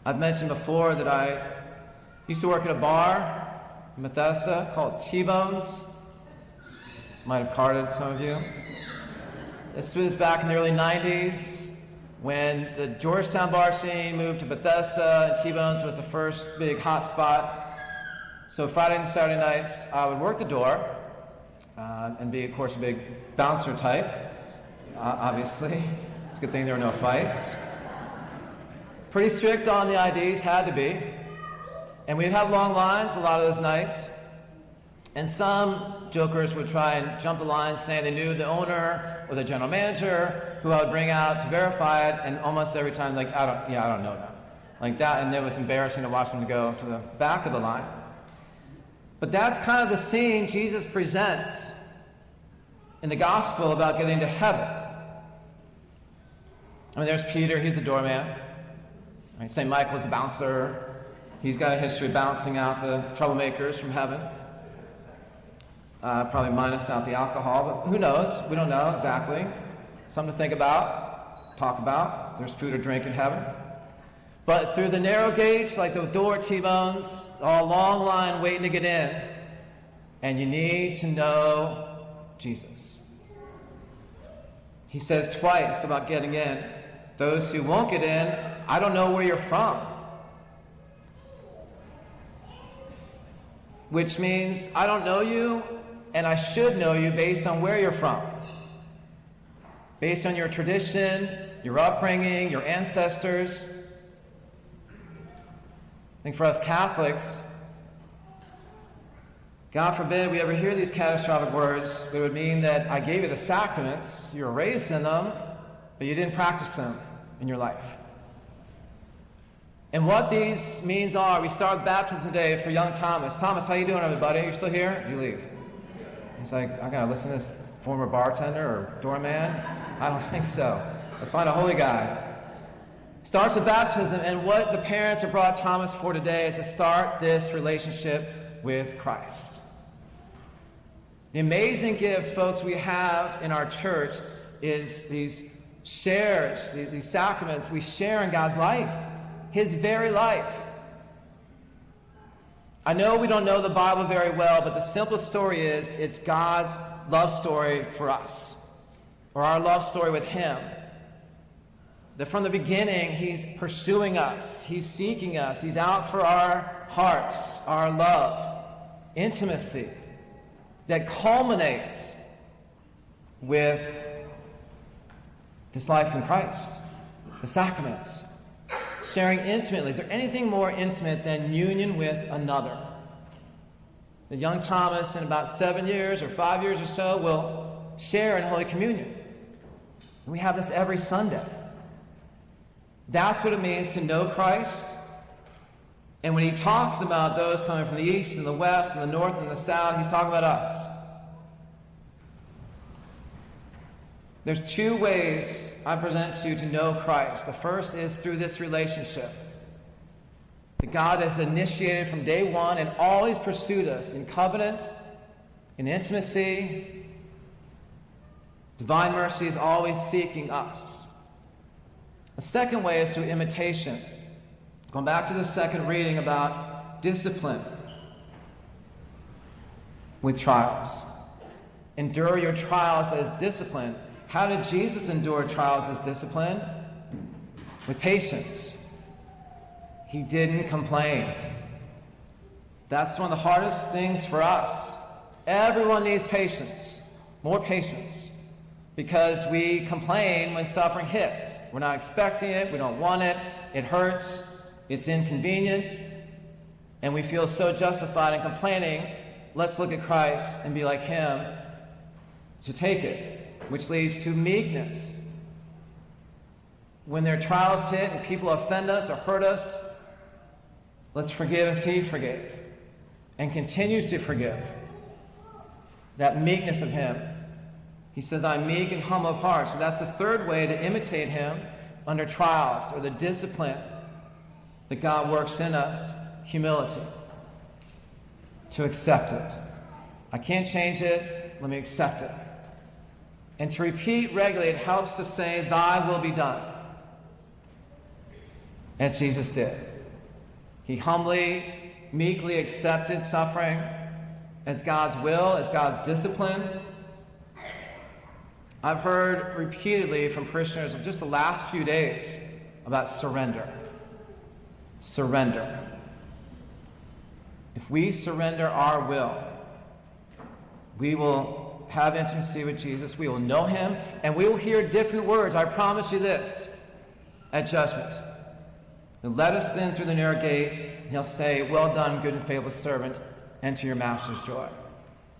I've mentioned before that I used to work at a bar in Bethesda called T-Bones. Might have carded some of you. This was back in the early 90s when the Georgetown bar scene moved to Bethesda, and T-Bones was the first big hot spot. So Friday and Saturday nights, I would work the door and be, of course, a big bouncer type, obviously. It's a good thing there were no fights. Pretty strict on the IDs, had to be. And we'd have long lines a lot of those nights. And some jokers would try and jump the lines saying they knew the owner or the general manager who I would bring out to verify it, and almost every time, like, I don't know them. Like that, and it was embarrassing to watch them go to the back of the line. But that's kind of the scene Jesus presents in the gospel about getting to heaven. I mean, there's Peter, he's the doorman. I mean, St. Michael's the bouncer. He's got a history of bouncing out the troublemakers from heaven. Probably minus out the alcohol, but who knows? We don't know exactly. Something to think about, talk about, if there's food or drink in heaven. But through the narrow gates, like the door at T-Bones, a long line waiting to get in. And you need to know Jesus. He says twice about getting in. Those who won't get in, I don't know where you're from. Which means I don't know you, and I should know you based on where you're from. Based on your tradition, your upbringing, your ancestors. I think for us Catholics, God forbid we ever hear these catastrophic words, but it would mean that I gave you the sacraments, you were raised in them, but you didn't practice them in your life. And what these means are, we start with baptism day for young Thomas. Thomas, how you doing, everybody? Are you still here? Did you leave? He's like, I gotta listen to this former bartender or doorman? I don't think so. Let's find a holy guy. Starts with baptism, and what the parents have brought Thomas for today is to start this relationship with Christ. The amazing gifts, folks, we have in our church is these shares, these sacraments we share in God's life, His very life. I know we don't know the Bible very well, but the simple story is it's God's love story for us, or our love story with Him. That from the beginning, He's pursuing us, He's seeking us, He's out for our hearts, our love, intimacy, that culminates with this life in Christ, the sacraments. Sharing intimately. Is there anything more intimate than union with another? The young Thomas, in about 7 years or 5 years or so, will share in Holy Communion. And we have this every Sunday. That's what it means to know Christ. And when he talks about those coming from the east and the west and the north and the south, he's talking about us. There's two ways I present to you to know Christ. The first is through this relationship that God has initiated from day one and always pursued us in covenant, in intimacy. Divine mercy is always seeking us. The second way is through imitation. Going back to the second reading about discipline with trials. Endure your trials as discipline. How did Jesus endure trials as discipline? With patience. He didn't complain. That's one of the hardest things for us. Everyone needs patience. More patience. Because we complain when suffering hits. We're not expecting it. We don't want it. It hurts. It's inconvenient. And we feel so justified in complaining. Let's look at Christ and be like Him to take it. Which leads to meekness. When there are trials hit and people offend us or hurt us, let's forgive as He forgave and continues to forgive. That meekness of Him. He says, I'm meek and humble of heart. So that's the third way to imitate Him under trials, or the discipline that God works in us, humility. To accept it. I can't change it, let me accept it. And to repeat regularly, it helps to say, Thy will be done. As Jesus did. He humbly, meekly accepted suffering as God's will, as God's discipline. I've heard repeatedly from parishioners of just the last few days about surrender. Surrender. If we surrender our will, we will have intimacy with Jesus, we will know him, and we will hear different words. I promise you this, at judgment. And let us then through the narrow gate, and he'll say, well done, good and faithful servant, enter your master's joy.